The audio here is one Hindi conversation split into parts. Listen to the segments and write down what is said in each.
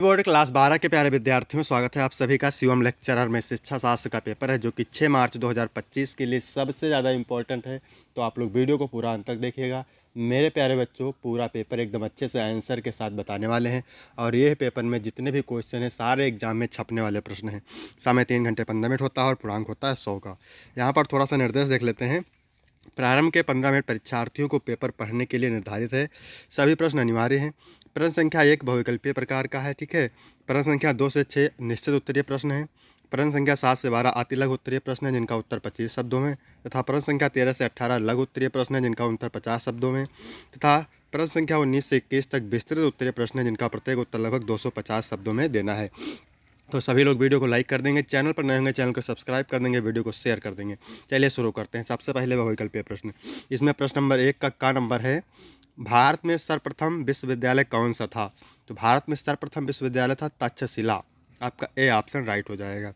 बोर्ड क्लास 12 के प्यारे विद्यार्थियों, स्वागत है आप सभी का शिवम लेक्चरर में। शिक्षा शास्त्र का पेपर है जो कि 6 मार्च 2025 के लिए सबसे ज़्यादा इम्पोर्टेंट है। तो आप लोग वीडियो को पूरा अंत तक देखिएगा। मेरे प्यारे बच्चों, पूरा पेपर एकदम अच्छे से आंसर के साथ बताने वाले हैं। और ये पेपर में जितने भी क्वेश्चन हैं सारे एग्जाम में छपने वाले प्रश्न हैं। समय 3 घंटे 15 मिनट होता है और पूर्णांक होता है 100 का। यहाँ पर थोड़ा सा निर्देश देख लेते हैं। प्रारंभ के 15 मिनट परीक्षार्थियों को पेपर पढ़ने के लिए निर्धारित है। सभी प्रश्न अनिवार्य हैं। प्रश्न संख्या 1 बहुविकल्पीय प्रकार का है, ठीक है। प्रश्न संख्या 2 से 6 निश्चित उत्तरीय प्रश्न हैं। प्रश्न संख्या 7 से 12 अति लघु उत्तरीय प्रश्न है जिनका उत्तर 25 शब्दों में, तथा प्रश्न संख्या 13 से 18 लघु उत्तरीय प्रश्न है जिनका उत्तर 50 शब्दों में, तथा प्रश्न संख्या 19 से 21 तक विस्तृत उत्तरीय प्रश्न है जिनका प्रत्येक उत्तर लगभग 250 शब्दों में देना है। तो सभी लोग वीडियो को लाइक कर देंगे, चैनल पर नए होंगे चैनल को सब्सक्राइब कर देंगे, वीडियो को शेयर कर देंगे। चलिए शुरू करते हैं। सबसे पहले बहुविकल्पीय प्रश्न। इसमें प्रश्न नंबर 1 का नंबर है, भारत में सर्वप्रथम विश्वविद्यालय कौन सा था? तो भारत में सर्वप्रथम विश्वविद्यालय था तक्षशिला। आपका ए ऑप्शन राइट हो जाएगा।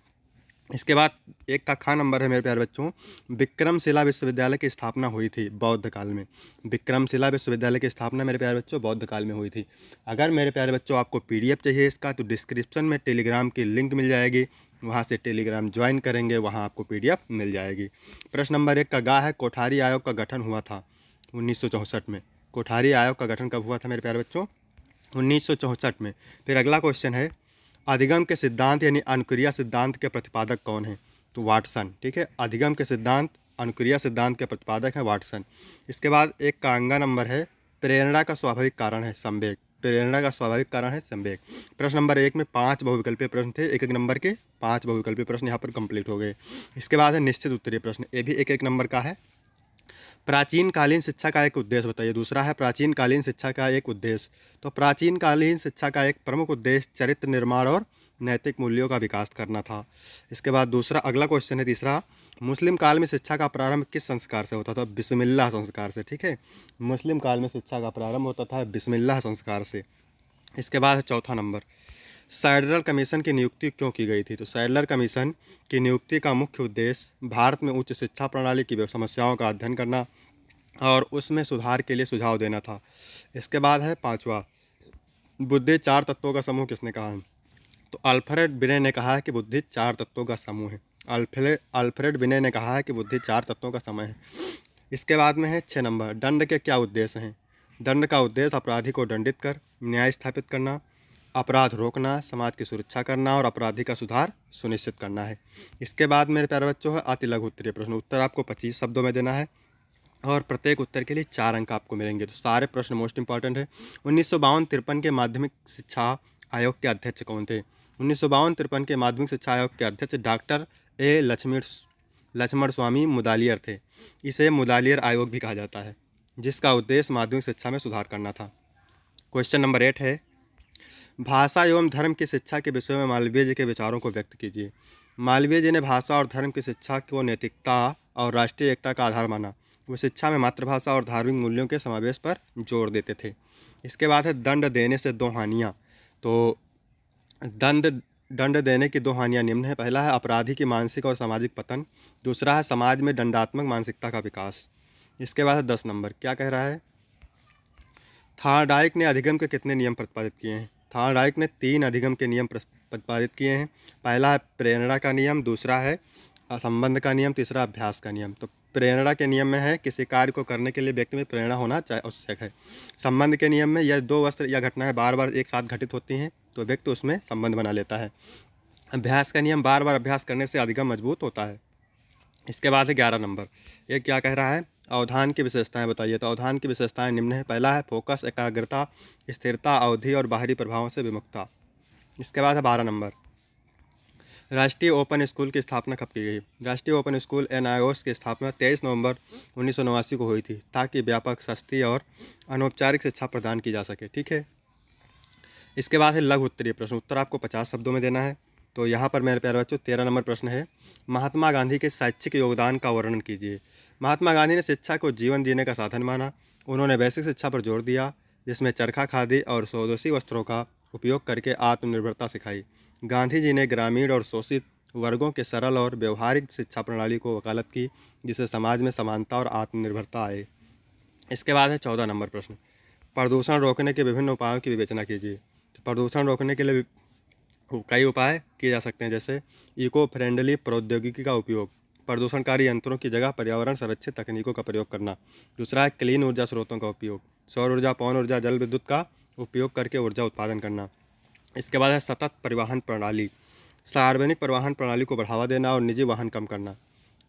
इसके बाद 1 का खा नंबर है मेरे प्यारे बच्चों, विक्रमशिला विश्वविद्यालय की स्थापना हुई थी बौद्ध काल में। विक्रमशिला विश्वविद्यालय की स्थापना मेरे प्यारे बच्चों बौद्ध काल में हुई थी। अगर मेरे प्यारे बच्चों आपको पीडीएफ चाहिए इसका, तो डिस्क्रिप्शन में टेलीग्राम की लिंक मिल जाएगी, वहाँ से टेलीग्राम ज्वाइन करेंगे, वहाँ आपको पीडीएफ मिल जाएगी। प्रश्न नंबर 1 का गा है, कोठारी आयोग का गठन हुआ था 1964 में। कोठारी आयोग का गठन कब हुआ था मेरे प्यारे बच्चों? 1964 में। फिर अगला क्वेश्चन है, अधिगम के सिद्धांत यानी अनुक्रिया सिद्धांत के प्रतिपादक कौन है? तो वाटसन, ठीक है। अधिगम के सिद्धांत अनुक्रिया सिद्धांत के प्रतिपादक है वाटसन। इसके बाद 1 का अंगा नंबर है, प्रेरणा का स्वाभाविक कारण है संवेग। प्रेरणा का स्वाभाविक कारण है संवेग। प्रश्न नंबर 1 में 5 बहुविकल्पीय प्रश्न थे, एक नंबर के 5 बहुविकल्पीय प्रश्न यहाँ पर कंप्लीट हो गए। इसके बाद है निश्चित उत्तरीय प्रश्न, ये भी एक नंबर का है। प्राचीन कालीन शिक्षा का एक उद्देश्य बताइए। दूसरा है प्राचीन कालीन शिक्षा का एक उद्देश्य। तो प्राचीन कालीन शिक्षा का एक प्रमुख उद्देश्य चरित्र निर्माण और नैतिक मूल्यों का विकास करना था। इसके बाद दूसरा अगला क्वेश्चन है तीसरा, मुस्लिम काल में शिक्षा का प्रारंभ किस संस्कार से होता था? बिस्मिल्लाह संस्कार से, ठीक है। मुस्लिम काल में शिक्षा का प्रारंभ होता था बिस्मिल्लाह संस्कार से। इसके बाद है चौथा नंबर, सैडलर कमीशन की नियुक्ति क्यों की गई थी? तो सैडलर कमीशन की नियुक्ति का मुख्य उद्देश्य भारत में उच्च शिक्षा प्रणाली की समस्याओं का अध्ययन करना और उसमें सुधार के लिए सुझाव देना था। इसके बाद है पांचवा, बुद्धि 4 तत्वों का समूह किसने कहा है? तो अल्फ्रेड बिने ने कहा है कि बुद्धि 4 तत्वों का समूह है। अल्फ्रेड बिने ने कहा है कि बुद्धि 4 तत्वों का समूह है। इसके बाद में है 6 नंबर, दंड के क्या उद्देश्य हैं? दंड का उद्देश्य अपराधी को दंडित कर न्याय स्थापित करना, अपराध रोकना, समाज की सुरक्षा करना और अपराधी का सुधार सुनिश्चित करना है। इसके बाद मेरे प्यारे बच्चों है अति लघु उत्तरीय प्रश्न। उत्तर आपको 25 शब्दों में देना है और प्रत्येक उत्तर के लिए 4 अंक आपको मिलेंगे। तो सारे प्रश्न मोस्ट इंपॉर्टेंट है। 1952-53 के माध्यमिक शिक्षा आयोग के अध्यक्ष कौन थे? 1952-53 के माध्यमिक शिक्षा आयोग के अध्यक्ष डॉक्टर ए लक्ष्मण स्वामी मुदालियर थे। इसे मुदालियर आयोग भी कहा जाता है, जिसका उद्देश्य माध्यमिक शिक्षा में सुधार करना था। क्वेश्चन नंबर 8 है, भाषा एवं धर्म की शिक्षा के विषय में मालवीय जी के विचारों को व्यक्त कीजिए। मालवीय जी ने भाषा और धर्म की शिक्षा को नैतिकता और राष्ट्रीय एकता का आधार माना। वो शिक्षा में मातृभाषा और धार्मिक मूल्यों के समावेश पर जोर देते थे। इसके बाद है दंड देने से 2 हानियाँ। तो दंड देने की 2 हानियाँ निम्न है। पहला है अपराधी की मानसिक और सामाजिक पतन। दूसरा है समाज में दंडात्मक मानसिकता का विकास। इसके बाद है 10 नंबर, क्या कह रहा है, थॉर्नडाइक ने अधिगम के कितने नियम प्रतिपादित किए हैं? थॉर्नडाइक ने 3 अधिगम के नियम प्रतिपादित किए हैं। पहला है प्रेरणा का नियम, दूसरा है संबंध का नियम, तीसरा अभ्यास का नियम। तो प्रेरणा के नियम में है किसी कार्य को करने के लिए व्यक्ति में प्रेरणा होना आवश्यक है। संबंध के नियम में यह 2 वस्तु या घटनाएं बार बार एक साथ घटित होती हैं तो व्यक्ति उसमें संबंध बना लेता है। अभ्यास का नियम, बार बार अभ्यास करने से अधिगम मजबूत होता है। इसके बाद है 11 नंबर, ये क्या कह रहा है, अवधान की विशेषताएं बताइए। तो अवधान की विशेषताएं निम्न है। पहला है फोकस, एकाग्रता, स्थिरता, अवधि और बाहरी प्रभावों से विमुक्तता। इसके बाद है 12 नंबर, राष्ट्रीय ओपन स्कूल की स्थापना कब की गई? राष्ट्रीय ओपन स्कूल NIOS की स्थापना 23 नवंबर 1989 को हुई थी, ताकि व्यापक, सस्ती और अनौपचारिक शिक्षा प्रदान की जा सके, ठीक है। इसके बाद है लघु उत्तरीय प्रश्न। उत्तर आपको 50 शब्दों में देना है। तो यहाँ पर मेरे प्यारे बच्चों 13 नंबर प्रश्न है, महात्मा गांधी के शैक्षिक योगदान का वर्णन कीजिए। महात्मा गांधी ने शिक्षा को जीवन जीने का साधन माना। उन्होंने वैश्विक शिक्षा पर जोर दिया, जिसमें चरखा, खादी और स्वदेशी वस्त्रों का उपयोग करके आत्मनिर्भरता सिखाई। गांधी जी ने ग्रामीण और शोषित वर्गों के सरल और व्यवहारिक शिक्षा प्रणाली को वकालत की, जिससे समाज में समानता और आत्मनिर्भरता आए। इसके बाद है 14 नंबर प्रश्न, प्रदूषण रोकने के विभिन्न उपायों की विवेचना कीजिए। प्रदूषण रोकने के लिए कई उपाय किए जा सकते हैं, जैसे इको फ्रेंडली प्रौद्योगिकी का उपयोग, प्रदूषणकारी यंत्रों की जगह पर्यावरण संरक्षित तकनीकों का प्रयोग करना। दूसरा है क्लीन ऊर्जा स्रोतों का उपयोग, सौर ऊर्जा, पवन ऊर्जा, जल विद्युत का उपयोग करके ऊर्जा उत्पादन करना। इसके बाद है सतत परिवहन प्रणाली, सार्वजनिक परिवहन प्रणाली को बढ़ावा देना और निजी वाहन कम करना।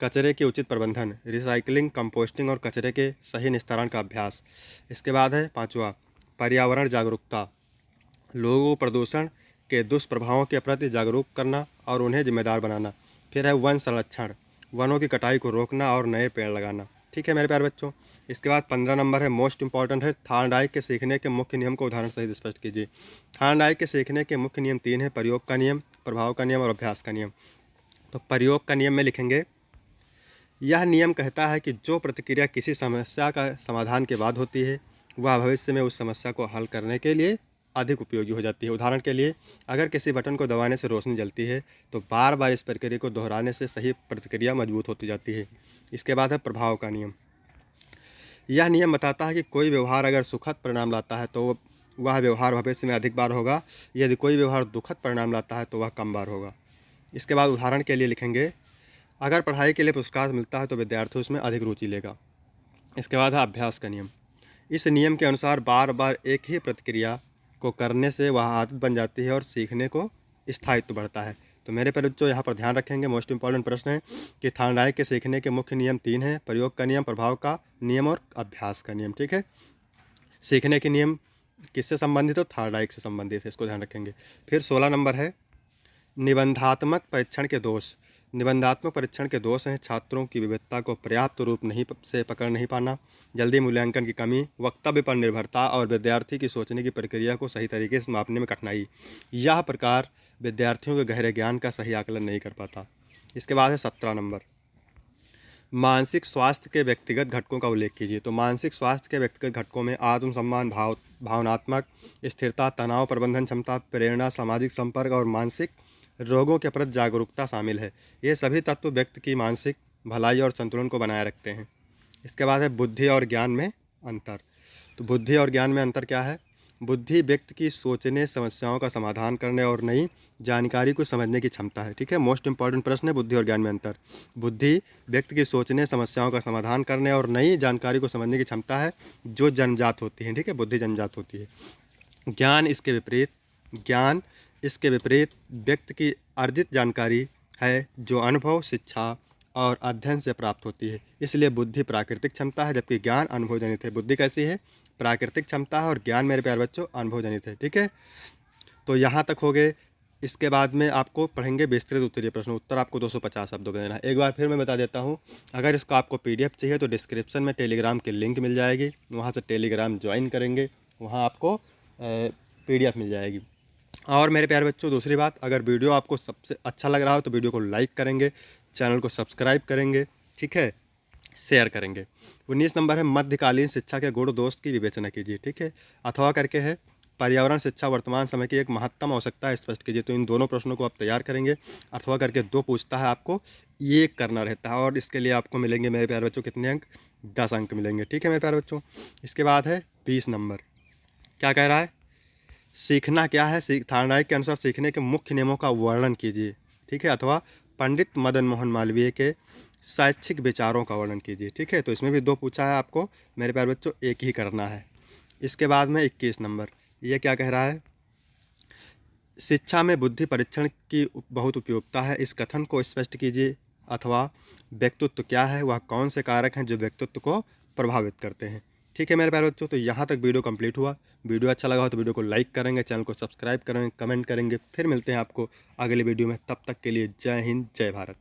कचरे के उचित प्रबंधन, रिसाइकलिंग, कंपोस्टिंग और कचरे के सही निस्तारण का अभ्यास। इसके बाद है पाँचवा पर्यावरण जागरूकता, लोगों को प्रदूषण के दुष्प्रभावों के प्रति जागरूक करना और उन्हें जिम्मेदार बनाना। फिर है वन संरक्षण, वनों की कटाई को रोकना और नए पेड़ लगाना। ठीक है मेरे प्यारे बच्चों। इसके बाद 15 नंबर है मोस्ट इंपॉर्टेंट है, थॉर्नडाइक के सीखने के मुख्य नियम को उदाहरण सहित स्पष्ट कीजिए। थॉर्नडाइक के सीखने के मुख्य नियम 3 है, प्रयोग का नियम, प्रभाव का नियम और अभ्यास का नियम। तो प्रयोग का नियम में लिखेंगे, यह नियम कहता है कि जो प्रतिक्रिया किसी समस्या का समाधान के बाद होती है वह भविष्य में उस समस्या को हल करने के लिए अधिक उपयोगी हो जाती है। उदाहरण के लिए, अगर किसी बटन को दबाने से रोशनी जलती है तो बार बार इस प्रक्रिया को दोहराने से सही प्रतिक्रिया मजबूत होती जाती है। इसके बाद है प्रभाव का नियम। यह नियम बताता है कि कोई व्यवहार अगर सुखद परिणाम लाता है तो वह व्यवहार भविष्य में अधिक बार होगा, यदि कोई व्यवहार दुखद परिणाम लाता है तो वह कम बार होगा। इसके बाद उदाहरण के लिए लिखेंगे, अगर पढ़ाई के लिए पुरस्कार मिलता है तो विद्यार्थी उसमें अधिक रुचि लेगा। इसके बाद है अभ्यास का नियम। इस नियम के अनुसार बार बार एक ही प्रतिक्रिया को करने से वह आदत बन जाती है और सीखने को स्थायित्व बढ़ता है। तो मेरे पर जो यहाँ पर ध्यान रखेंगे, मोस्ट इंपॉर्टेंट प्रश्न है कि थॉर्नडाइक के सीखने के मुख्य नियम 3 हैं, प्रयोग का नियम, प्रभाव का नियम और अभ्यास का नियम। ठीक है, सीखने के नियम किससे संबंधित हो? थॉर्नडाइक से संबंधित है, इसको ध्यान रखेंगे। फिर 16 नंबर है निबंधात्मक परीक्षण के दोष। निबंधात्मक परीक्षण के दोष हैं छात्रों की विविधता को पर्याप्त रूप से पकड़ नहीं पाना, जल्दी मूल्यांकन की कमी, वक्तव्य पर निर्भरता और विद्यार्थी की सोचने की प्रक्रिया को सही तरीके से मापने में कठिनाई। यह प्रकार विद्यार्थियों के गहरे ज्ञान का सही आकलन नहीं कर पाता। इसके बाद है 17 नंबर मानसिक स्वास्थ्य के व्यक्तिगत घटकों का उल्लेख कीजिए। तो मानसिक स्वास्थ्य के व्यक्तिगत घटकों में आत्मसम्मान, भावनात्मक स्थिरता, तनाव प्रबंधन क्षमता, प्रेरणा, सामाजिक संपर्क और मानसिक रोगों के प्रति जागरूकता शामिल है। ये सभी तत्व व्यक्ति की मानसिक भलाई और संतुलन को बनाए रखते हैं। इसके बाद है बुद्धि और ज्ञान में अंतर। तो बुद्धि और ज्ञान में अंतर क्या है? बुद्धि व्यक्ति की सोचने, समस्याओं का समाधान करने और नई जानकारी को समझने की क्षमता है। ठीक है, मोस्ट इंपॉर्टेंट प्रश्न है बुद्धि और ज्ञान में अंतर। बुद्धि व्यक्ति की सोचने, समस्याओं का समाधान करने और नई जानकारी को समझने की क्षमता है जो जन्मजात होती है। ठीक है, बुद्धि जन्मजात होती है। ज्ञान इसके विपरीत व्यक्ति की अर्जित जानकारी है जो अनुभव, शिक्षा और अध्ययन से प्राप्त होती है। इसलिए बुद्धि प्राकृतिक क्षमता है जबकि ज्ञान अनुभवजनित है। बुद्धि कैसी है? प्राकृतिक क्षमता है और ज्ञान मेरे प्यारे बच्चों अनुभवजनित है। ठीक है, तो यहाँ तक हो गए। इसके बाद में आपको पढ़ेंगे विस्तृत उत्तरीय प्रश्न उत्तर, आपको 250 शब्दों का देना है। एक बार फिर मैं बता देता हूँ, अगर इसका आपको PDF चाहिए तो डिस्क्रिप्शन में टेलीग्राम की लिंक मिल जाएगी, वहाँ से टेलीग्राम ज्वाइन करेंगे, वहाँ आपको PDF मिल जाएगी। और मेरे प्यारे बच्चों दूसरी बात, अगर वीडियो आपको सबसे अच्छा लग रहा हो तो वीडियो को लाइक करेंगे, चैनल को सब्सक्राइब करेंगे, ठीक है, शेयर करेंगे। 19 नंबर है मध्यकालीन शिक्षा के गुण दोष की विवेचना कीजिए। ठीक है, अथवा करके है पर्यावरण शिक्षा वर्तमान समय की एक महत्तम आवश्यकता है, स्पष्ट कीजिए। तो इन दोनों प्रश्नों को आप तैयार करेंगे। अथवा करके 2 पूछता है, आपको ये करना रहता है और इसके लिए आपको मिलेंगे मेरे प्यारे बच्चों कितने अंक? 10 अंक मिलेंगे। ठीक है मेरे प्यारे बच्चों। इसके बाद है 20 नंबर, क्या कह रहा है? सीखना क्या है? थॉर्नडाइक के अनुसार सीखने के मुख्य नियमों का वर्णन कीजिए। ठीक है, अथवा पंडित मदन मोहन मालवीय के शैक्षिक विचारों का वर्णन कीजिए। ठीक है, तो इसमें भी 2 पूछा है, आपको मेरे प्यारे बच्चों एक ही करना है। इसके बाद में 21 नंबर, ये क्या कह रहा है? शिक्षा में बुद्धि परीक्षण की बहुत उपयोगिता है, इस कथन को स्पष्ट कीजिए। अथवा व्यक्तित्व क्या है? वह कौन से कारक हैं जो व्यक्तित्व को प्रभावित करते हैं? ठीक है मेरे प्यारे बच्चों, तो यहाँ तक वीडियो कंप्लीट हुआ। वीडियो अच्छा लगा हो तो वीडियो को लाइक करेंगे, चैनल को सब्सक्राइब करेंगे, कमेंट करेंगे। फिर मिलते हैं आपको अगले वीडियो में, तब तक के लिए जय हिंद, जय भारत।